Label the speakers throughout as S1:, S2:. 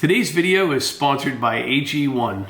S1: Today's video is sponsored by AG1.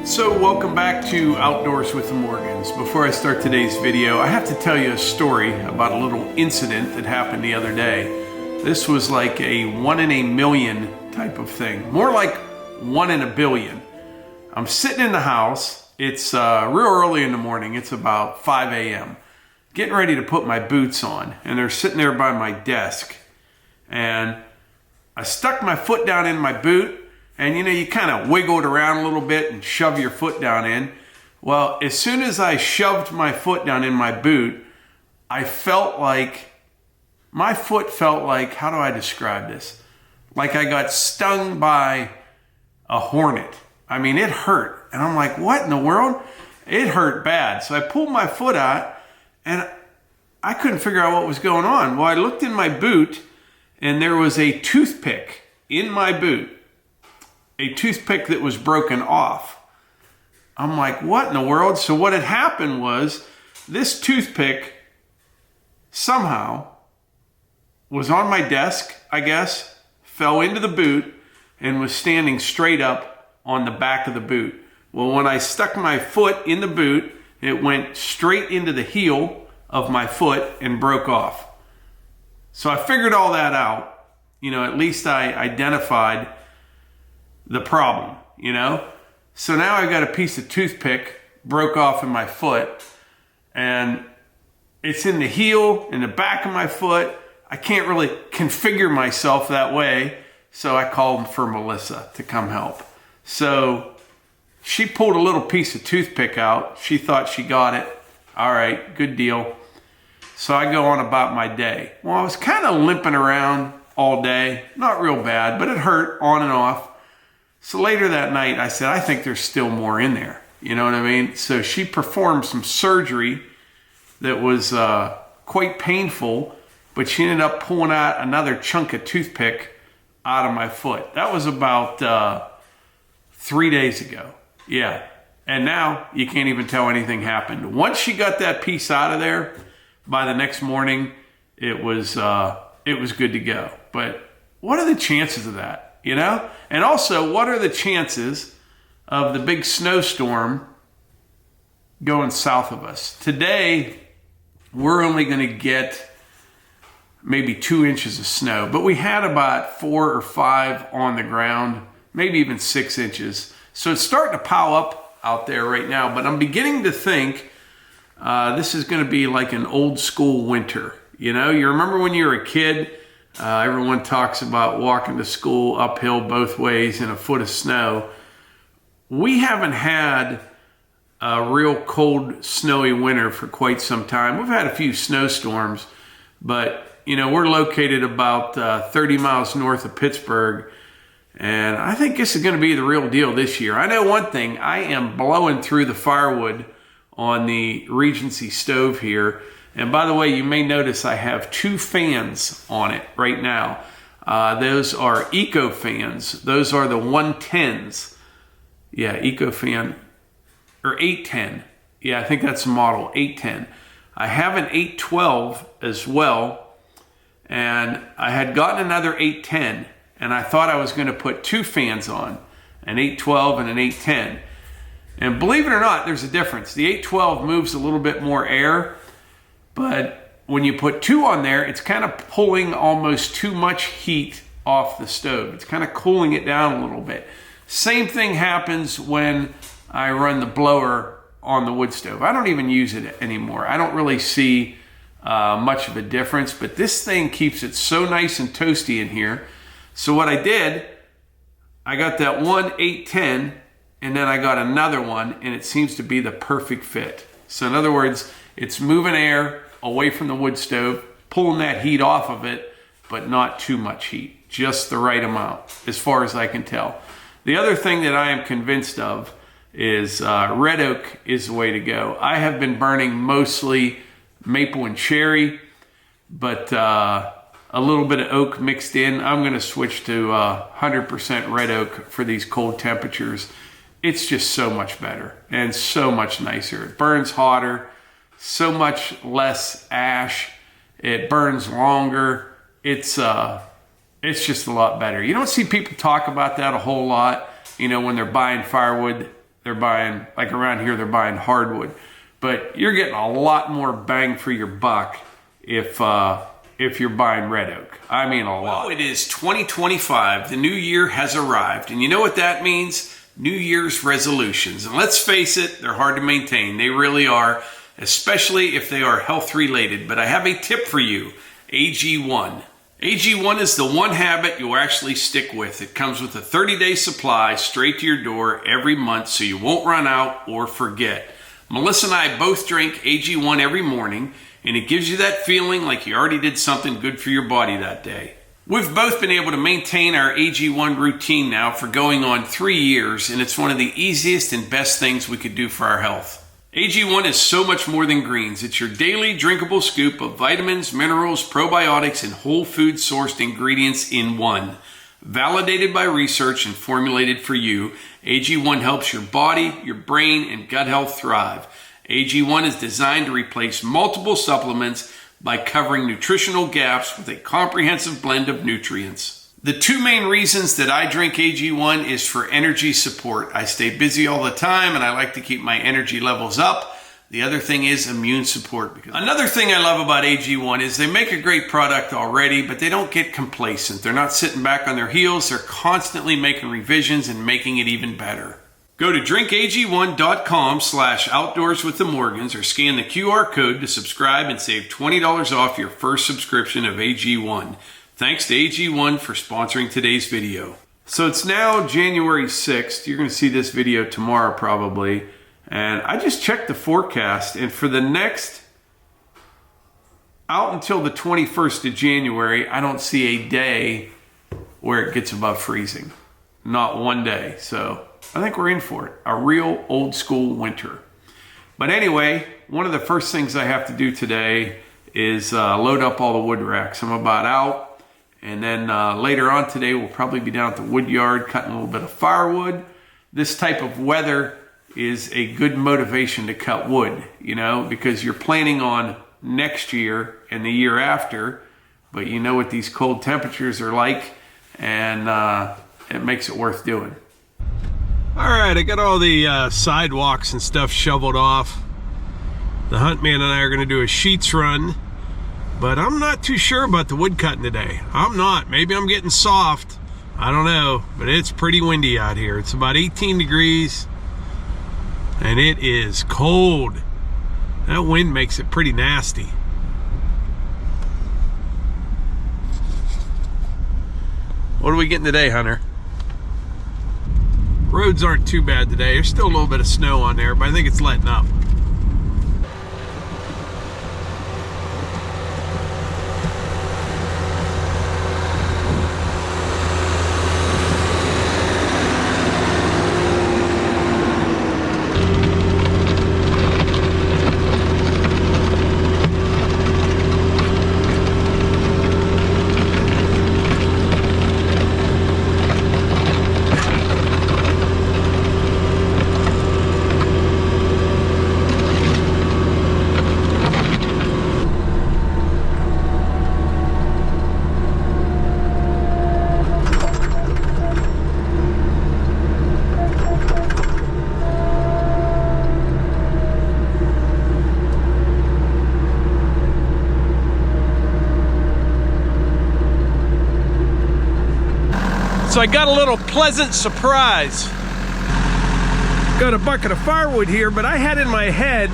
S1: So welcome back to Outdoors with the Morgans. Before I start today's video, I have to tell you a story about a little incident that happened the other day. This was like a 1 in a million type of thing. More like 1 in a billion. I'm sitting in the house. It's real early in the morning. It's about 5 a.m. Getting ready to put my boots on. And they're sitting there by my desk. And I stuck my foot down in my boot. And you know, you kind of wiggle it around a little bit and shove your foot down in. Well, as soon as I shoved my foot down in my boot, I felt like, my foot felt like, how do I describe this? Like I got stung by a hornet. I mean, it hurt. And I'm like, what in the world? It hurt bad. So I pulled my foot out and I couldn't figure out what was going on. Well, I looked in my boot and there was a toothpick in my boot. A toothpick that was broken off. I'm like, what in the world? So what had happened was this toothpick somehow was on my desk, I guess, fell into the boot and was standing straight up on the back of the boot. Well, when I stuck my foot in the boot, it went straight into the heel of my foot and broke off. So I figured all that out. You know, at least I identified the problem, you know? So now I've got a piece of toothpick broke off in my foot and it's in the heel, in the back of my foot. I can't really configure myself that way. So I called for Melissa to come help. So she pulled a little piece of toothpick out. She thought she got it. All right, good deal. So I go on about my day. Well, I was kind of limping around all day. Not real bad, but it hurt on and off. So later that night, I said, I think there's still more in there. You know what I mean? So she performed some surgery that was quite painful, but she ended up pulling out another chunk of toothpick out of my foot. That was about 3 days ago. Yeah. And now you can't even tell anything happened. Once she got that piece out of there, by the next morning, it was good to go. But what are the chances of that? You know? And also, what are the chances of the big snowstorm going south of us? Today, we're only going to get maybe 2 inches of snow, but we had about 4 or 5 on the ground, maybe even 6 inches. So it's starting to pile up out there right now, but I'm beginning to think this is going to be like an old school winter. You know, you remember when you were a kid? Everyone talks about walking to school uphill both ways in a foot of snow. We haven't had a real cold, snowy winter for quite some time. We've had a few snowstorms, but you know, we're located about 30 miles north of Pittsburgh, and I think this is going to be the real deal this year. I know one thing, I am blowing through the firewood on the Regency stove here. And by the way, you may notice I have 2 fans on it right now. Those are Eco fans. Those are the 110s. Yeah, Eco fan, or 810. Yeah, I think that's the model, 810. I have an 812 as well. And I had gotten another 810. And I thought I was going to put 2 fans on, an 812 and an 810. And believe it or not, there's a difference. The 812 moves a little bit more air, but when you put 2 on there, it's kind of pulling almost too much heat off the stove. It's kind of cooling it down a little bit. Same thing happens when I run the blower on the wood stove. I don't even use it anymore. I don't really see much of a difference, but this thing keeps it so nice and toasty in here. So what I did, I got that one 810, and then I got another one, and it seems to be the perfect fit. So in other words, it's moving air away from the wood stove, pulling that heat off of it, but not too much heat, just the right amount, as far as I can tell. The other thing that I am convinced of is red oak is the way to go. I have been burning mostly maple and cherry, but a little bit of oak mixed in. I'm going to switch to 100% red oak for these cold temperatures. It's just so much better and so much nicer. It burns hotter, so much less ash. It burns longer. It's just a lot better. You don't see people talk about that a whole lot. You know, when they're buying firewood, they're buying, like around here, they're buying hardwood. But you're getting a lot more bang for your buck if you're buying red oak. I mean, a lot. Well, it is 2025. The new year has arrived. And you know what that means? New Year's resolutions. And let's face it, they're hard to maintain. They really are, especially if they are health related. But I have a tip for you, AG1. AG1 is the one habit you'll actually stick with. It comes with a 30-day supply straight to your door every month, so you won't run out or forget. Melissa and I both drink AG1 every morning, and it gives you that feeling like you already did something good for your body that day. We've both been able to maintain our AG1 routine now for going on 3 years, and it's one of the easiest and best things we could do for our health. AG1 is so much more than greens. It's your daily drinkable scoop of vitamins, minerals, probiotics, and whole food sourced ingredients in one. Validated by research and formulated for you, AG1 helps your body, your brain, and gut health thrive. AG1 is designed to replace multiple supplements by covering nutritional gaps with a comprehensive blend of nutrients. The 2 main reasons that I drink AG1 is for energy support. I stay busy all the time and I like to keep my energy levels up. The other thing is immune support. Another thing I love about AG1 is they make a great product already, but they don't get complacent. They're not sitting back on their heels. They're constantly making revisions and making it even better. Go to drinkag1.com/outdoors with the Morgans or scan the QR code to subscribe and save $20 off your first subscription of AG1. Thanks to AG1 for sponsoring today's video. So it's now January 6th. You're going to see this video tomorrow probably. And I just checked the forecast, and for the next, out until the 21st of January, I don't see a day where it gets above freezing. Not one day. So I think we're in for it. A real old school winter. But anyway, one of the first things I have to do today is load up all the wood racks. I'm about out. And then later on today, we'll probably be down at the wood yard cutting a little bit of firewood. This type of weather is a good motivation to cut wood, you know, because you're planning on next year and the year after, but you know what these cold temperatures are like, and it makes it worth doing. All right, I got all the sidewalks and stuff shoveled off. The hunt man and I are going to do a sheets run. But I'm not too sure about the wood cutting today. I'm not. Maybe I'm getting soft. I don't know. But it's pretty windy out here. It's about 18 degrees. And it is cold. That wind makes it pretty nasty. What are we getting today, Hunter? Roads aren't too bad today. There's still a little bit of snow on there, but I think it's letting up. So I got a little pleasant surprise. Got a bucket of firewood here, but I had in my head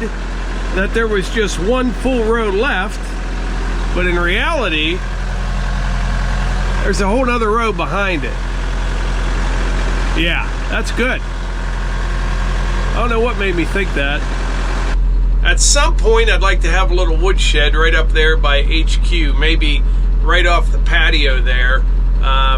S1: that there was just one full row left, but in reality, there's a whole other row behind it. Yeah, that's good. I don't know what made me think that. At some point, I'd like to have a little woodshed right up there by HQ, maybe right off the patio there.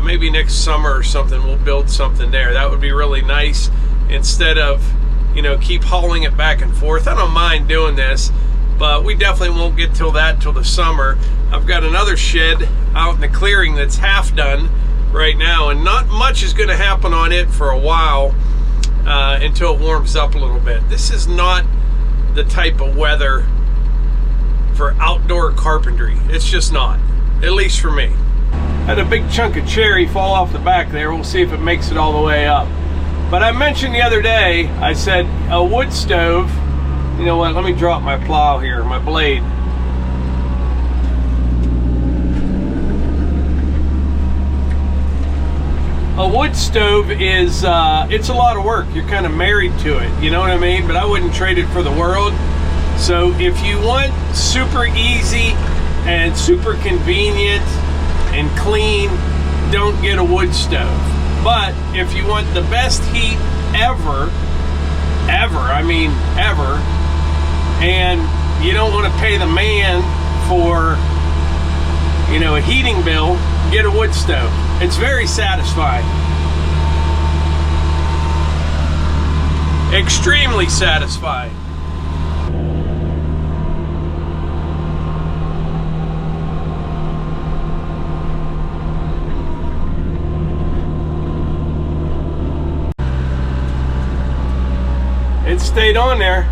S1: Maybe next summer or something, we'll build something there. That would be really nice. Instead of, you know, keep hauling it back and forth. I don't mind doing this, but we definitely won't get till the summer. I've got another shed out in the clearing that's half done right now, and not much is going to happen on it for a while until it warms up a little bit. This is not the type of weather for outdoor carpentry. It's just not, at least for me. Had a big chunk of cherry fall off the back there. We'll see if it makes it all the way up. But I mentioned the other day, I said a wood stove. You know what, let me drop my plow here, my blade. A wood stove is, it's a lot of work. You're kind of married to it, you know what I mean? But I wouldn't trade it for the world. So if you want super easy and super convenient and clean, don't get a wood stove. But if you want the best heat ever, and you don't want to pay the man for, you know, a heating bill, get a wood stove. It's very satisfying. Extremely satisfying. It stayed on there.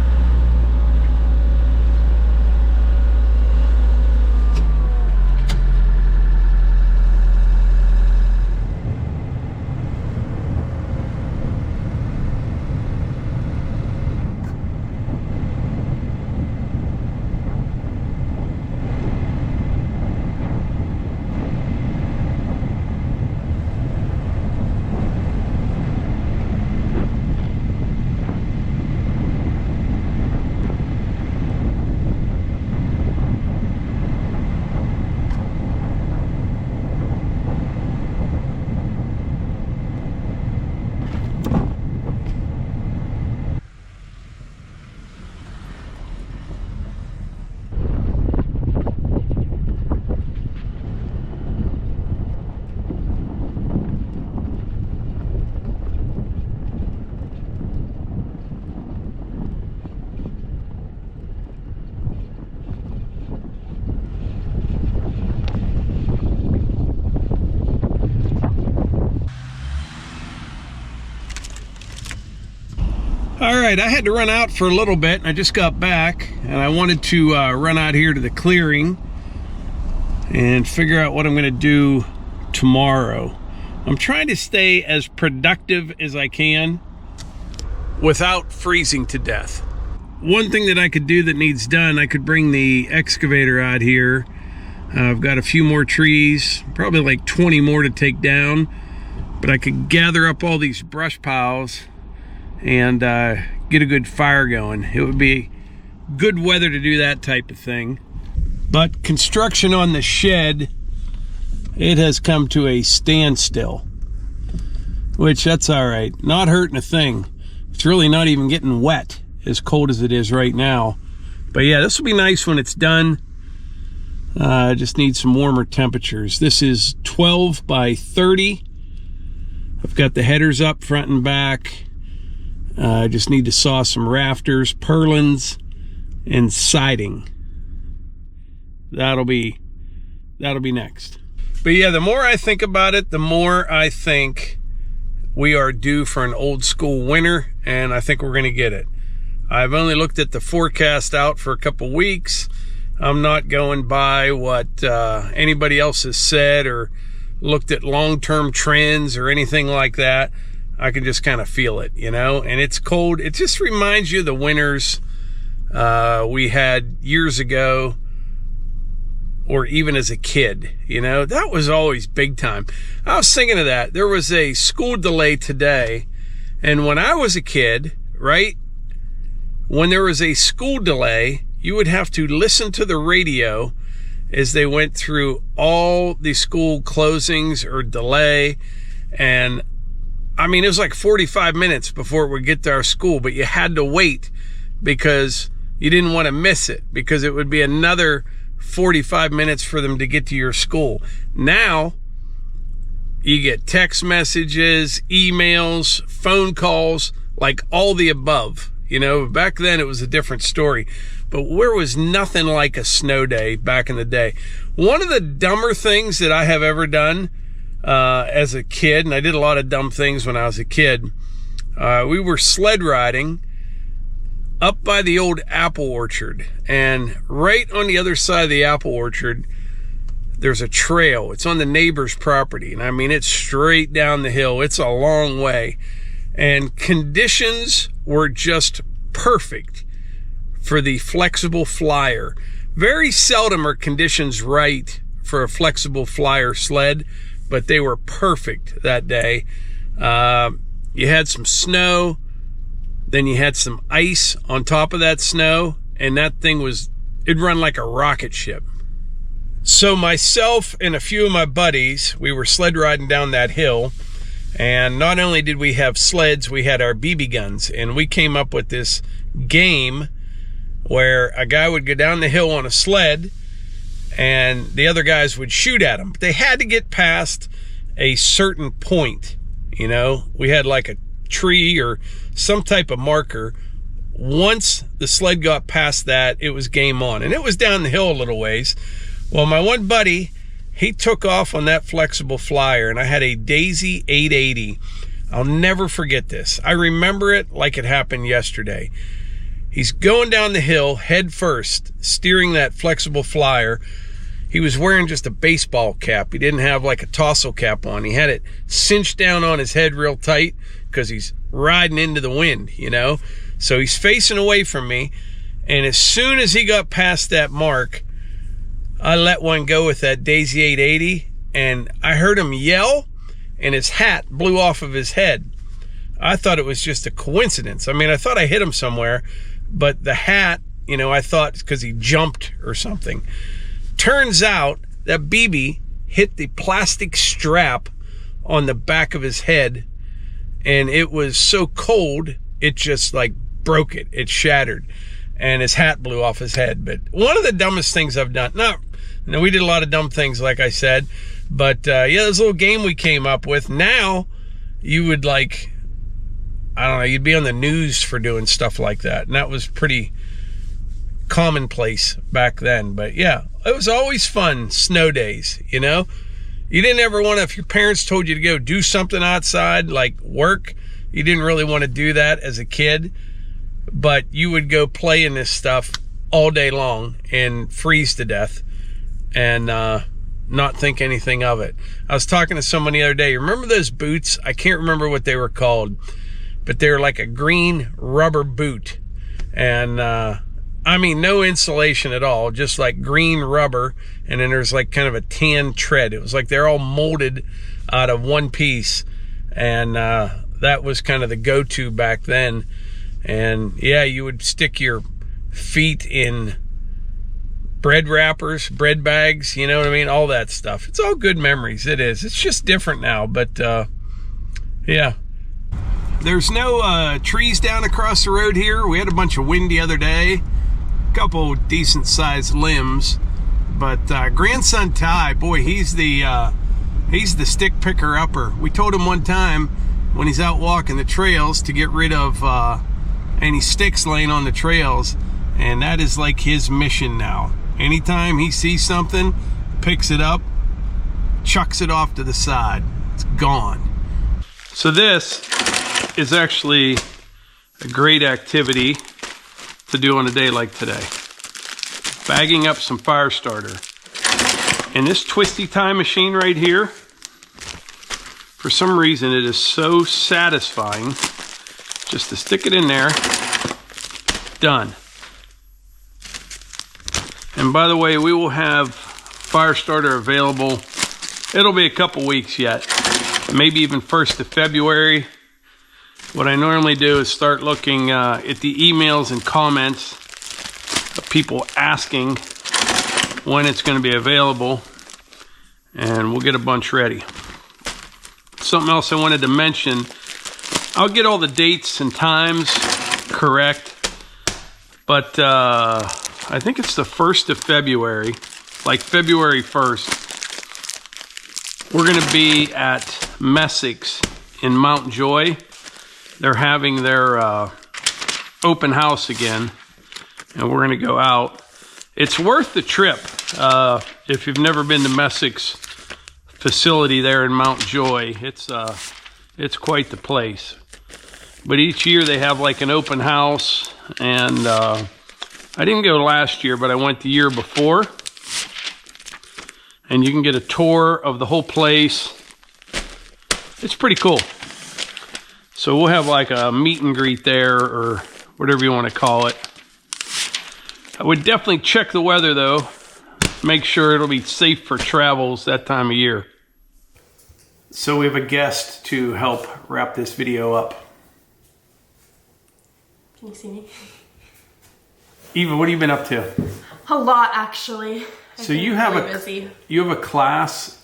S1: All right, I had to run out for a little bit, and I just got back, and I wanted to run out here to the clearing and figure out what I'm going to do tomorrow. I'm trying to stay as productive as I can without freezing to death. One thing that I could do that needs done, I could bring the excavator out here. I've got a few more trees, probably like 20 more to take down, but I could gather up all these brush piles and get a good fire going. It would be good weather to do that type of thing. But construction on the shed, it has come to a standstill, which that's all right. Not hurting a thing. It's really not even getting wet, as cold as it is right now. But yeah, this will be nice when it's done. Just need some warmer temperatures. This is 12 by 30. I've got the headers up front and back. I just need to saw some rafters, purlins, and siding. That'll be next. But yeah, the more I think about it, the more I think we are due for an old school winter, and I think we're going to get it. I've only looked at the forecast out for a couple weeks. I'm not going by what anybody else has said or looked at long-term trends or anything like that. I can just kind of feel it, you know, and it's cold. It just reminds you of the winters we had years ago or even as a kid. You know, that was always big time. I was thinking of that. There was a school delay today, and when I was a kid, right, when there was a school delay, you would have to listen to the radio as they went through all the school closings or delay. And I mean, it was like 45 minutes before it would get to our school, but you had to wait because you didn't want to miss it, because it would be another 45 minutes for them to get to your school. Now you get text messages, emails, phone calls, like all the above. You know, back then it was a different story, but there was nothing like a snow day back in the day. One of the dumber things that I have ever done as a kid, and I did a lot of dumb things when I was a kid, we were sled riding up by the old apple orchard, and right on the other side of the apple orchard, there's a trail. It's on the neighbor's property, and I mean, it's straight down the hill. It's a long way, and conditions were just perfect for the flexible flyer. Very seldom are conditions right for a flexible flyer sled, but they were perfect that day. You had some snow, then you had some ice on top of that snow, and that thing it'd run like a rocket ship. So myself and a few of my buddies, we were sled riding down that hill, and not only did we have sleds, we had our BB guns, and we came up with this game where a guy would go down the hill on a sled and the other guys would shoot at him. But they had to get past a certain point. You know, we had like a tree or some type of marker. Once the sled got past that, it was game on, and it was down the hill a little ways. Well, my one buddy, he took off on that flexible flyer, and I had a Daisy 880. I'll never forget this. I remember it like it happened yesterday. He's going down the hill head first, steering that flexible flyer. He was wearing just a baseball cap. He didn't have like a tassel cap on. He had it cinched down on his head real tight because he's riding into the wind, you know. So he's facing away from me, and as soon as he got past that mark, I let one go with that Daisy 880, and I heard him yell, and his hat blew off of his head. I thought it was just a coincidence. I mean, I thought I hit him somewhere, but the hat, you know, I thought because he jumped or something. Turns out that BB hit the plastic strap on the back of his head, and it was so cold, it just like broke it. It shattered, and his hat blew off his head. But one of the dumbest things I've done, no, we did a lot of dumb things, like I said, but yeah, this little game we came up with. Now you would like, I don't know, you'd be on the news for doing stuff like that, and that was pretty commonplace back then. But yeah, it was always fun, snow days, you know. You didn't ever want to, if your parents told you to go do something outside, like work, you didn't really want to do that as a kid, but you would go play in this stuff all day long and freeze to death and not think anything of it. I was talking to someone the other day. Remember those boots? I can't remember what they were called, but they were like a green rubber boot, and I mean, no insulation at all, just like green rubber, and then there's like kind of a tan tread. It was like they're all molded out of one piece, and that was kind of the go-to back then. And yeah, you would stick your feet in bread wrappers, bread bags, you know what I mean? All that stuff. It's all good memories. It is. It's just different now, but yeah. There's no trees down across the road here. We had a bunch of wind the other day. Couple decent sized limbs, but grandson Ty, boy, he's the stick picker upper. We told him one time when he's out walking the trails to get rid of any sticks laying on the trails, and that is like his mission now. Anytime he sees something, picks it up, chucks it off to the side. It's gone. So this is actually a great activity to do on a day like today. Bagging up some fire starter. And this twisty time machine right here, for some reason it is so satisfying just to stick it in there. Done. And by the way, we will have fire starter available. It'll be a couple weeks yet, maybe even 1st of February. What I normally do is start looking at the emails and comments of people asking when it's going to be available, and we'll get a bunch ready. Something else I wanted to mention, I'll get all the dates and times correct, but I think it's the 1st of February, like February 1st. We're going to be at Messick's in Mount Joy. They're having their open house again, and we're going to go out. It's worth the trip if you've never been to Messick's facility there in Mount Joy. It's quite the place. But each year they have like an open house, and I didn't go last year, but I went the year before. And you can get a tour of the whole place. It's pretty cool. So we'll have like a meet and greet there, or whatever you want to call it. I would definitely check the weather though. Make sure it'll be safe for travels that time of year. So we have a guest to help wrap this video up.
S2: Can you see me?
S1: Eva, what have you been up to?
S2: A lot, actually.
S1: So you have a class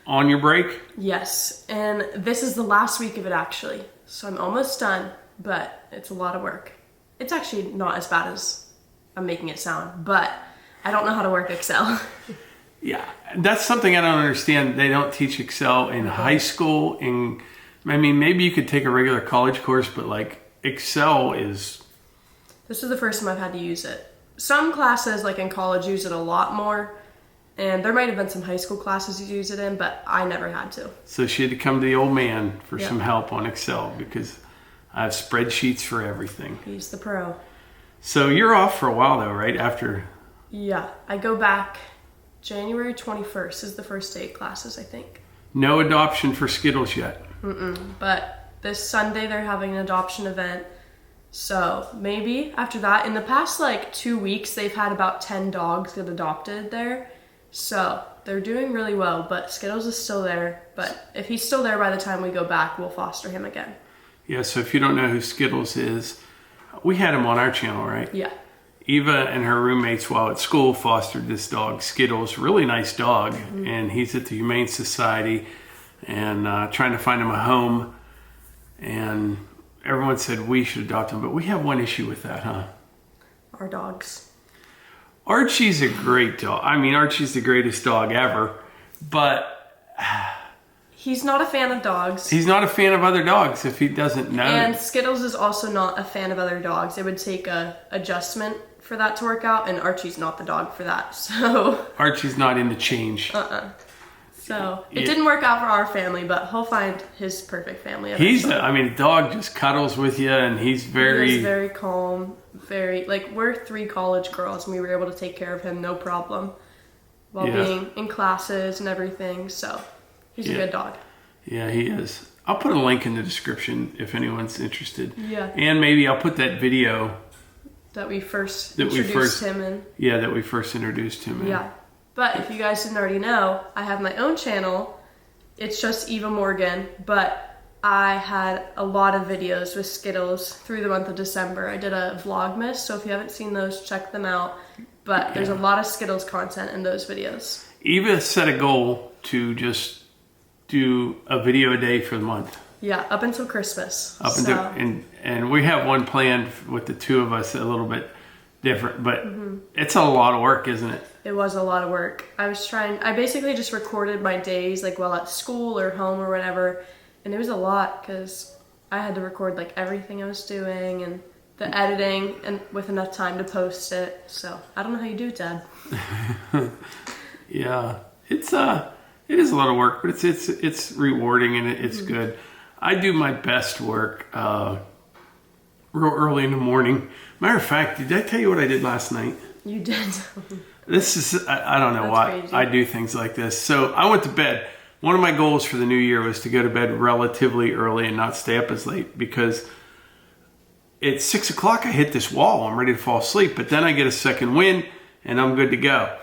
S1: on your break?
S2: Yes, and this is the last week of it actually. So I'm almost done, but it's a lot of work. It's actually not as bad as I'm making it sound, but I don't know how to work Excel.
S1: Yeah, that's something I don't understand. They don't teach Excel in high school. I mean, maybe you could take a regular college course, but like Excel is...
S2: This is the first time I've had to use it. Some classes, like in college, use it a lot more, and there might have been some high school classes you use it in, but I never had to.
S1: So she had to come to the old man for some help on Excel, because I have spreadsheets for everything.
S2: He's the pro.
S1: So you're off for a while though, right? After...
S2: Yeah, I go back January 21st is the first day of classes, I think.
S1: No adoption for Skittles yet.
S2: But this Sunday they're having an adoption event. So maybe after that, in the past like 2 weeks, they've had about 10 dogs get adopted there. So they're doing really well, but Skittles is still there. But if he's still there by the time we go back, we'll foster him again. Yeah,
S1: so if you don't know who Skittles is, we had him on our channel, right?
S2: Yeah.
S1: Eva and her roommates while at school fostered this dog, Skittles, really nice dog. And he's at the Humane Society and trying to find him a home. And everyone said we should adopt him, but we have one issue with that, huh?
S2: Our dogs.
S1: Archie's a great dog. I mean, Archie's the greatest dog ever, but...
S2: He's not a fan of dogs.
S1: He's not a fan of other dogs if he doesn't know.
S2: And Skittles is also not a fan of other dogs. It would take a adjustment for that to work out, and Archie's not the dog for that, so...
S1: Archie's not into change.
S2: So it didn't work out for our family, but he'll find his perfect family eventually.
S1: I mean, the dog just cuddles with you, and he's very
S2: calm, like, we're 3 college girls, and we were able to take care of him, no problem, while being in classes and everything, so he's a good dog.
S1: Yeah, he is. I'll put a link in the description if anyone's interested.
S2: Yeah.
S1: And maybe I'll put that video
S2: that we first introduced him in.
S1: Yeah, that we first introduced him in.
S2: Yeah. But if you guys didn't already know, I have my own channel. It's just Eva Morgan, but I had a lot of videos with Skittles through the month of December. I did a Vlogmas, so if you haven't seen those, check them out. But there's a lot of Skittles content in those videos.
S1: Eva set a goal to just do a video a day for the month.
S2: Yeah, up until Christmas.
S1: And we have one planned with the 2 of us, a little bit different, but it's a lot of work, isn't it?
S2: It was a lot of work. I basically just recorded my days like while at school or home or whatever, and it was a lot because I had to record like everything I was doing and the editing and with enough time to post it. So I don't know how you do it, Dad.
S1: Yeah, it is a lot of work, but it's rewarding and it's good. I do my best work real early in the morning. Matter of fact, did I tell you what I did last night?
S2: You did.
S1: This is, I don't know why I do things like this. So I went to bed. One of my goals for the new year was to go to bed relatively early and not stay up as late, because at 6 o'clock I hit this wall. I'm ready to fall asleep, but then I get a second wind and I'm good to go.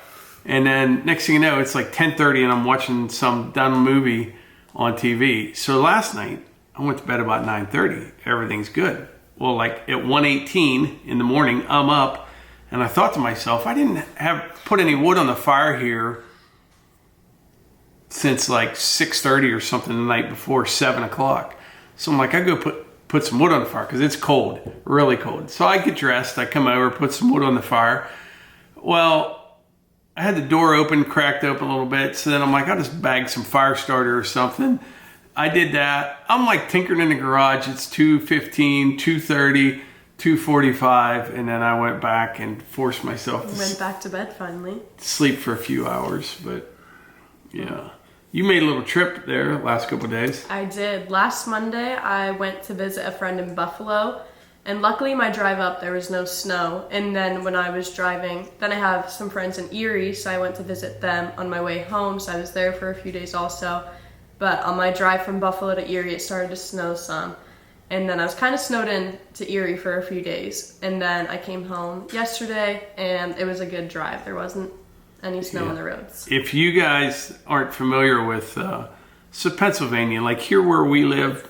S1: And then next thing you know, it's like 10:30 and I'm watching some dumb movie on TV. So last night, I went to bed about 9:30. Everything's good. Well, like at 1:18 in the morning, I'm up and I thought to myself, I didn't put any wood on the fire here since like 6:30 or something the night before, 7 o'clock. So I'm like, I go put some wood on the fire because it's cold, really cold. So I get dressed, I come over, put some wood on the fire. Well, I had the door open, cracked open a little bit. So then I'm like, I'll just bag some fire starter or something. I did that. I'm like tinkering in the garage. It's 2:15, 2:30, 2:45. And then I went back and forced myself to
S2: went back to bed finally.
S1: Sleep for a few hours. But yeah. You made a little trip there last couple of days.
S2: I did. Last Monday, I went to visit a friend in Buffalo. And luckily, my drive up, there was no snow. And then when I was driving, then I have some friends in Erie, so I went to visit them on my way home. So I was there for a few days also. But on my drive from Buffalo to Erie, it started to snow some. And then I was kind of snowed in to Erie for a few days. And then I came home yesterday, and it was a good drive. There wasn't any snow on the roads.
S1: If you guys aren't familiar with so Pennsylvania, like here where we live,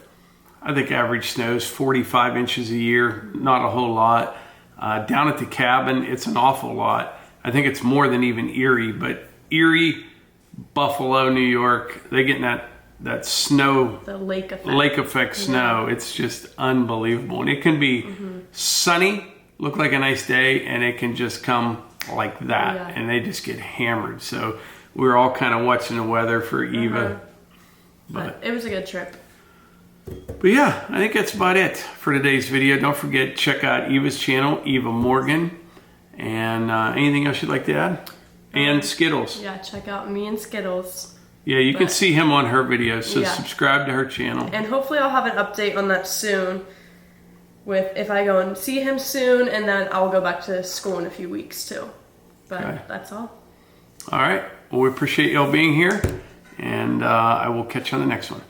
S1: I think average snow is 45 inches a year, not a whole lot. Down at the cabin, it's an awful lot. I think it's more than even Erie, but Erie, Buffalo, New York, they get that snow,
S2: the lake
S1: effect snow. It's just unbelievable. And it can be sunny, look like a nice day, and it can just come like that, and they just get hammered. So we're all kind of watching the weather for Eva.
S2: But it was a good trip.
S1: But yeah, I think that's about it for today's video. Don't forget, check out Eva's channel, Eva Morgan. And anything else you'd like to add? And Skittles.
S2: Yeah, check out me and Skittles.
S1: Yeah, you can see him on her videos, so subscribe to her channel.
S2: And hopefully I'll have an update on that soon. With if I go and see him soon, and then I'll go back to school in a few weeks too. But that's all.
S1: All right. Well, we appreciate y'all being here, and I will catch you on the next one.